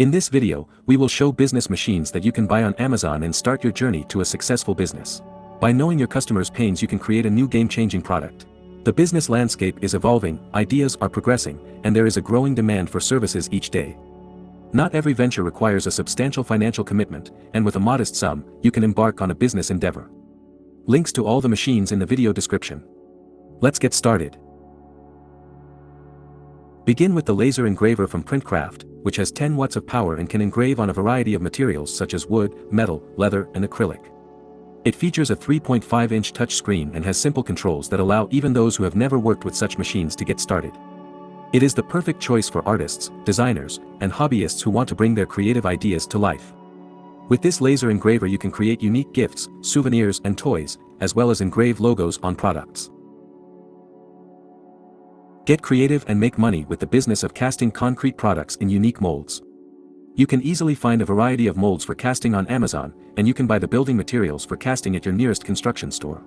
In this video, we will show business machines that you can buy on Amazon and start your journey to a successful business. By knowing your customers' pains, you can create a new game-changing product. The business landscape is evolving, ideas are progressing, and there is a growing demand for services each day. Not every venture requires a substantial financial commitment, and with a modest sum, you can embark on a business endeavor. Links to all the machines in the video description. Let's get started. Begin with the laser engraver from Printcraft, which has 10 watts of power and can engrave on a variety of materials such as wood, metal, leather, and acrylic. It features a 3.5-inch touchscreen and has simple controls that allow even those who have never worked with such machines to get started. It is the perfect choice for artists, designers, and hobbyists who want to bring their creative ideas to life. With this laser engraver you can create unique gifts, souvenirs, and toys, as well as engrave logos on products. Get creative and make money with the business of casting concrete products in unique molds. You can easily find a variety of molds for casting on Amazon, and you can buy the building materials for casting at your nearest construction store.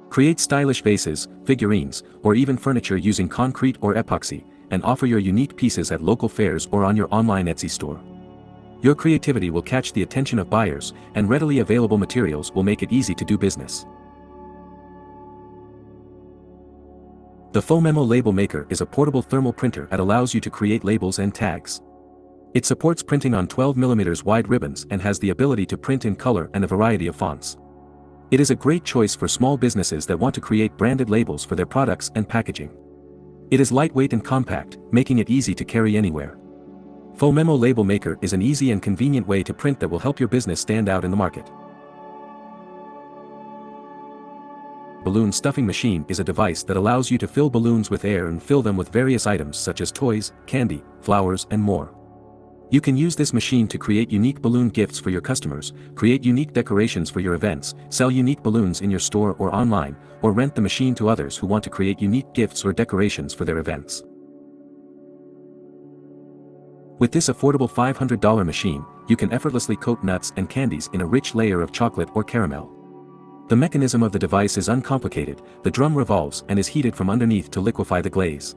Create stylish vases, figurines, or even furniture using concrete or epoxy, and offer your unique pieces at local fairs or on your online Etsy store. Your creativity will catch the attention of buyers, and readily available materials will make it easy to do business. The Fomemo Label Maker is a portable thermal printer that allows you to create labels and tags. It supports printing on 12mm wide ribbons and has the ability to print in color and a variety of fonts. It is a great choice for small businesses that want to create branded labels for their products and packaging. It is lightweight and compact, making it easy to carry anywhere. Fomemo Label Maker is an easy and convenient way to print that will help your business stand out in the market. Balloon Stuffing Machine is a device that allows you to fill balloons with air and fill them with various items such as toys, candy, flowers, and more. You can use this machine to create unique balloon gifts for your customers, create unique decorations for your events, sell unique balloons in your store or online, or rent the machine to others who want to create unique gifts or decorations for their events. With this affordable $500 machine, you can effortlessly coat nuts and candies in a rich layer of chocolate or caramel. The mechanism of the device is uncomplicated. The drum revolves and is heated from underneath to liquefy the glaze.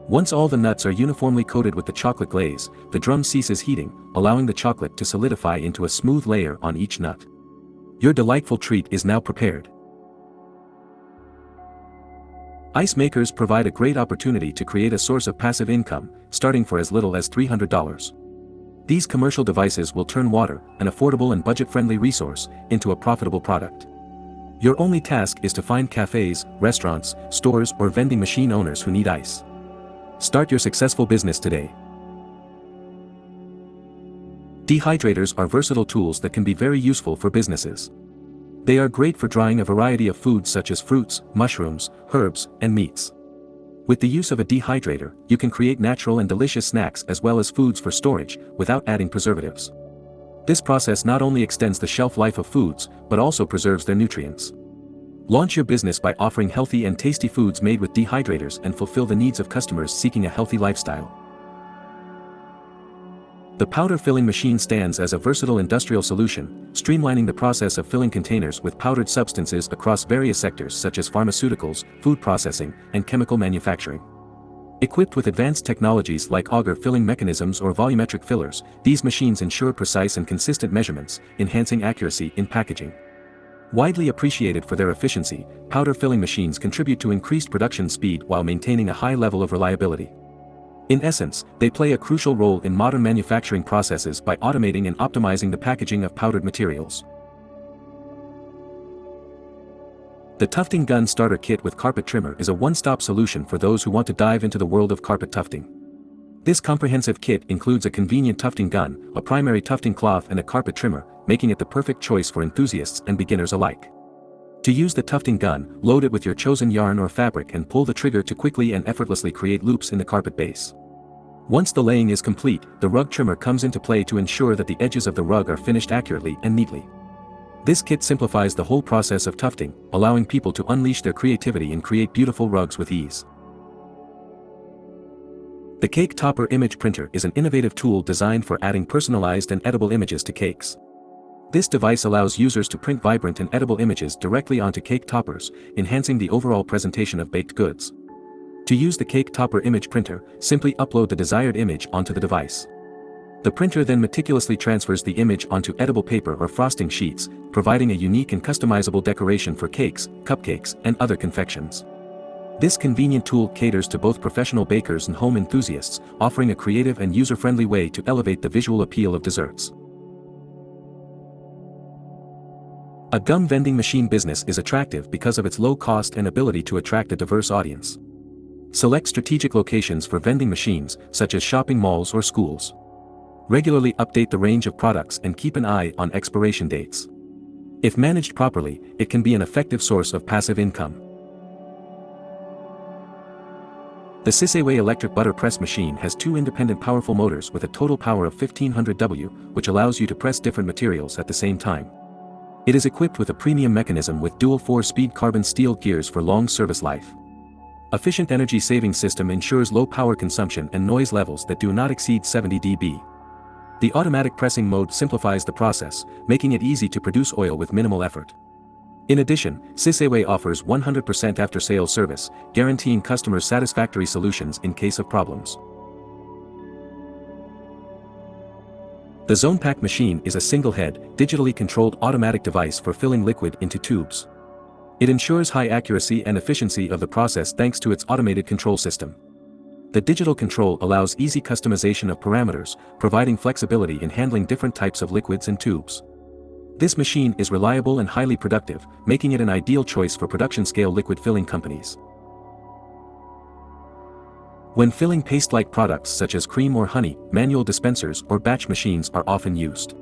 Once all the nuts are uniformly coated with the chocolate glaze, the drum ceases heating, allowing the chocolate to solidify into a smooth layer on each nut. Your delightful treat is now prepared. Ice makers provide a great opportunity to create a source of passive income, starting for as little as $300. These commercial devices will turn water, an affordable and budget-friendly resource, into a profitable product. Your only task is to find cafes, restaurants, stores, or vending machine owners who need ice. Start your successful business today. Dehydrators are versatile tools that can be very useful for businesses. They are great for drying a variety of foods such as fruits, mushrooms, herbs, and meats. With the use of a dehydrator, you can create natural and delicious snacks as well as foods for storage, without adding preservatives. This process not only extends the shelf life of foods, but also preserves their nutrients. Launch your business by offering healthy and tasty foods made with dehydrators and fulfill the needs of customers seeking a healthy lifestyle. The powder filling machine stands as a versatile industrial solution, streamlining the process of filling containers with powdered substances across various sectors such as pharmaceuticals, food processing, and chemical manufacturing. Equipped with advanced technologies like auger filling mechanisms or volumetric fillers, these machines ensure precise and consistent measurements, enhancing accuracy in packaging. Widely appreciated for their efficiency, powder filling machines contribute to increased production speed while maintaining a high level of reliability. In essence, they play a crucial role in modern manufacturing processes by automating and optimizing the packaging of powdered materials. The Tufting Gun Starter Kit with Carpet Trimmer is a one-stop solution for those who want to dive into the world of carpet tufting. This comprehensive kit includes a convenient tufting gun, a primary tufting cloth, and a carpet trimmer, making it the perfect choice for enthusiasts and beginners alike. To use the tufting gun, load it with your chosen yarn or fabric and pull the trigger to quickly and effortlessly create loops in the carpet base. Once the laying is complete, the rug trimmer comes into play to ensure that the edges of the rug are finished accurately and neatly. This kit simplifies the whole process of tufting, allowing people to unleash their creativity and create beautiful rugs with ease. The Cake Topper Image Printer is an innovative tool designed for adding personalized and edible images to cakes. This device allows users to print vibrant and edible images directly onto cake toppers, enhancing the overall presentation of baked goods. To use the Cake Topper Image Printer, simply upload the desired image onto the device. The printer then meticulously transfers the image onto edible paper or frosting sheets, providing a unique and customizable decoration for cakes, cupcakes, and other confections. This convenient tool caters to both professional bakers and home enthusiasts, offering a creative and user-friendly way to elevate the visual appeal of desserts. A gum vending machine business is attractive because of its low cost and ability to attract a diverse audience. Select strategic locations for vending machines, such as shopping malls or schools. Regularly update the range of products and keep an eye on expiration dates. If managed properly, it can be an effective source of passive income. The Siseway electric butter press machine has two independent powerful motors with a total power of 1500 W, which allows you to press different materials at the same time. It is equipped with a premium mechanism with dual 4-speed carbon steel gears for long service life. Efficient energy saving system ensures low power consumption and noise levels that do not exceed 70 dB. The automatic pressing mode simplifies the process, making it easy to produce oil with minimal effort. In addition, Siseway offers 100% after-sales service, guaranteeing customers satisfactory solutions in case of problems. The ZonePack machine is a single-head, digitally controlled automatic device for filling liquid into tubes. It ensures high accuracy and efficiency of the process thanks to its automated control system. The digital control allows easy customization of parameters, providing flexibility in handling different types of liquids and tubes. This machine is reliable and highly productive, making it an ideal choice for production-scale liquid filling companies. When filling paste-like products such as cream or honey, manual dispensers or batch machines are often used.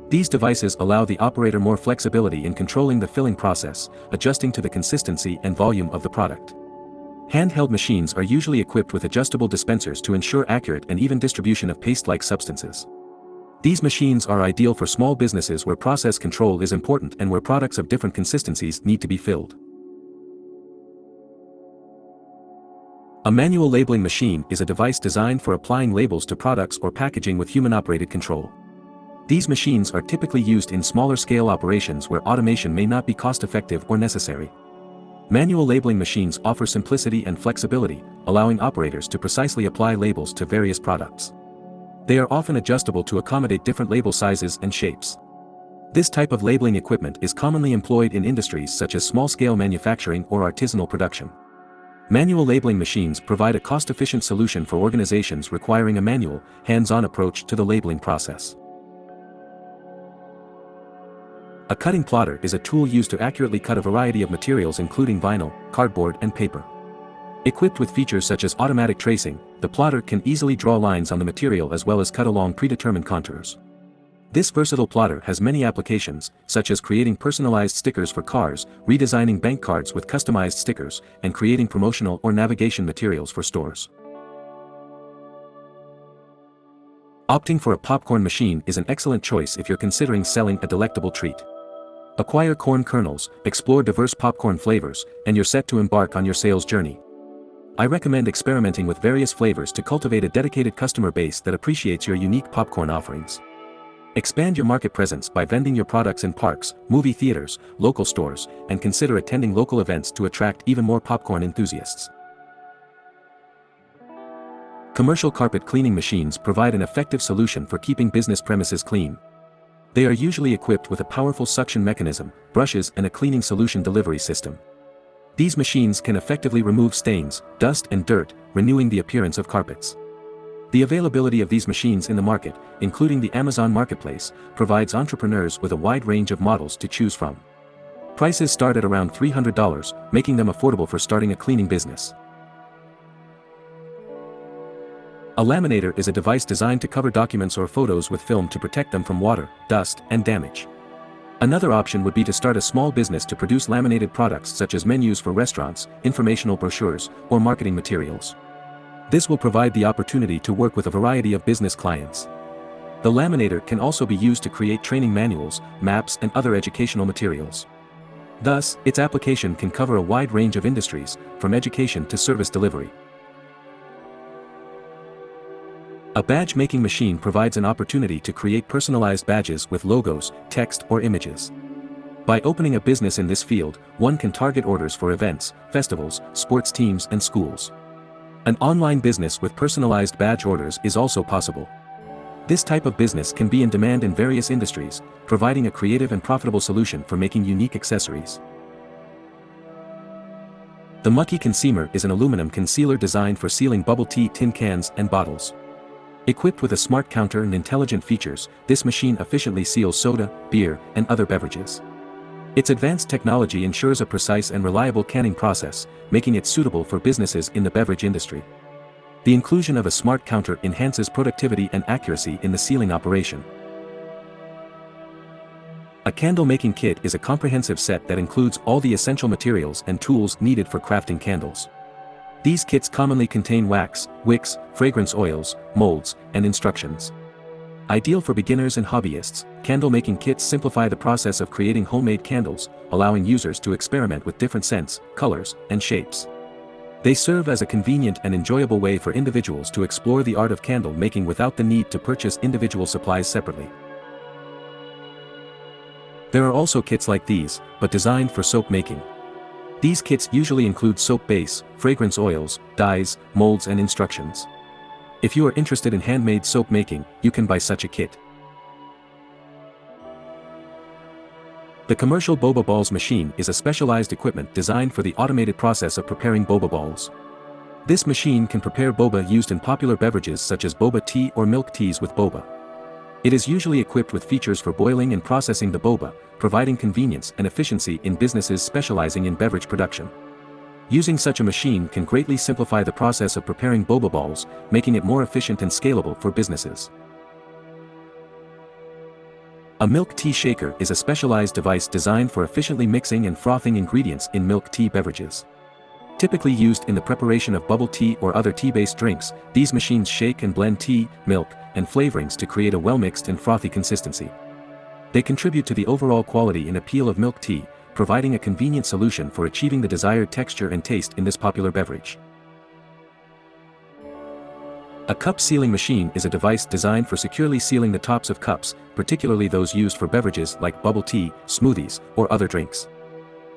These devices allow the operator more flexibility in controlling the filling process, adjusting to the consistency and volume of the product. Handheld machines are usually equipped with adjustable dispensers to ensure accurate and even distribution of paste-like substances. These machines are ideal for small businesses where process control is important and where products of different consistencies need to be filled. A manual labeling machine is a device designed for applying labels to products or packaging with human-operated control. These machines are typically used in smaller-scale operations where automation may not be cost-effective or necessary. Manual labeling machines offer simplicity and flexibility, allowing operators to precisely apply labels to various products. They are often adjustable to accommodate different label sizes and shapes. This type of labeling equipment is commonly employed in industries such as small-scale manufacturing or artisanal production. Manual labeling machines provide a cost-efficient solution for organizations requiring a manual, hands-on approach to the labeling process. A cutting plotter is a tool used to accurately cut a variety of materials including vinyl, cardboard, and paper. Equipped with features such as automatic tracing, the plotter can easily draw lines on the material as well as cut along predetermined contours. This versatile plotter has many applications, such as creating personalized stickers for cars, redesigning bank cards with customized stickers, and creating promotional or navigation materials for stores. Opting for a popcorn machine is an excellent choice if you're considering selling a delectable treat. Acquire corn kernels, explore diverse popcorn flavors, and you're set to embark on your sales journey. I recommend experimenting with various flavors to cultivate a dedicated customer base that appreciates your unique popcorn offerings. Expand your market presence by vending your products in parks, movie theaters, local stores, and consider attending local events to attract even more popcorn enthusiasts. Commercial carpet cleaning machines provide an effective solution for keeping business premises clean. They are usually equipped with a powerful suction mechanism, brushes, and a cleaning solution delivery system. These machines can effectively remove stains, dust, and dirt, renewing the appearance of carpets. The availability of these machines in the market, including the Amazon Marketplace, provides entrepreneurs with a wide range of models to choose from. Prices start at around $300, making them affordable for starting a cleaning business. A laminator is a device designed to cover documents or photos with film to protect them from water, dust, and damage. Another option would be to start a small business to produce laminated products such as menus for restaurants, informational brochures, or marketing materials. This will provide the opportunity to work with a variety of business clients. The laminator can also be used to create training manuals, maps, and other educational materials. Thus, its application can cover a wide range of industries, from education to service delivery. A badge-making machine provides an opportunity to create personalized badges with logos, text, or images. By opening a business in this field, one can target orders for events, festivals, sports teams, and schools. An online business with personalized badge orders is also possible. This type of business can be in demand in various industries, providing a creative and profitable solution for making unique accessories. The Mucky Concealer is an aluminum concealer designed for sealing bubble tea tin cans and bottles. Equipped with a smart counter and intelligent features, this machine efficiently seals soda, beer, and other beverages. Its advanced technology ensures a precise and reliable canning process, making it suitable for businesses in the beverage industry. The inclusion of a smart counter enhances productivity and accuracy in the sealing operation. A candle-making kit is a comprehensive set that includes all the essential materials and tools needed for crafting candles. These kits commonly contain wax, wicks, fragrance oils, molds, and instructions. Ideal for beginners and hobbyists, candle-making kits simplify the process of creating homemade candles, allowing users to experiment with different scents, colors, and shapes. They serve as a convenient and enjoyable way for individuals to explore the art of candle making without the need to purchase individual supplies separately. There are also kits like these, but designed for soap making. These kits usually include soap base, fragrance oils, dyes, molds and instructions. If you are interested in handmade soap making, you can buy such a kit. The commercial Boba balls machine is a specialized equipment designed for the automated process of preparing Boba balls. This machine can prepare Boba used in popular beverages such as Boba tea or milk teas with Boba. It is usually equipped with features for boiling and processing the Boba, providing convenience and efficiency in businesses specializing in beverage production. Using such a machine can greatly simplify the process of preparing Boba balls, making it more efficient and scalable for businesses. A milk tea shaker is a specialized device designed for efficiently mixing and frothing ingredients in milk tea beverages. Typically used in the preparation of bubble tea or other tea-based drinks, these machines shake and blend tea, milk, and flavorings to create a well-mixed and frothy consistency. They contribute to the overall quality and appeal of milk tea, providing a convenient solution for achieving the desired texture and taste in this popular beverage. A cup sealing machine is a device designed for securely sealing the tops of cups, particularly those used for beverages like bubble tea, smoothies, or other drinks.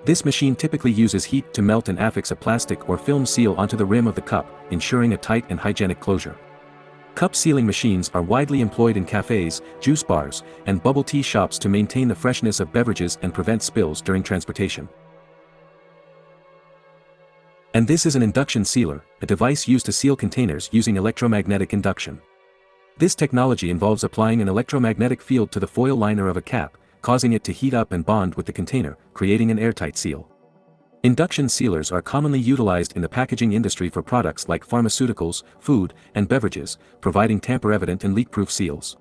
This machine typically uses heat to melt and affix a plastic or film seal onto the rim of the cup, ensuring a tight and hygienic closure. Cup sealing machines are widely employed in cafes, juice bars, and bubble tea shops to maintain the freshness of beverages and prevent spills during transportation. And this is an induction sealer, a device used to seal containers using electromagnetic induction. This technology involves applying an electromagnetic field to the foil liner of a cap, causing it to heat up and bond with the container, creating an airtight seal. Induction sealers are commonly utilized in the packaging industry for products like pharmaceuticals, food, and beverages, providing tamper-evident and leak-proof seals.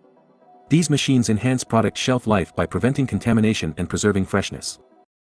These machines enhance product shelf life by preventing contamination and preserving freshness.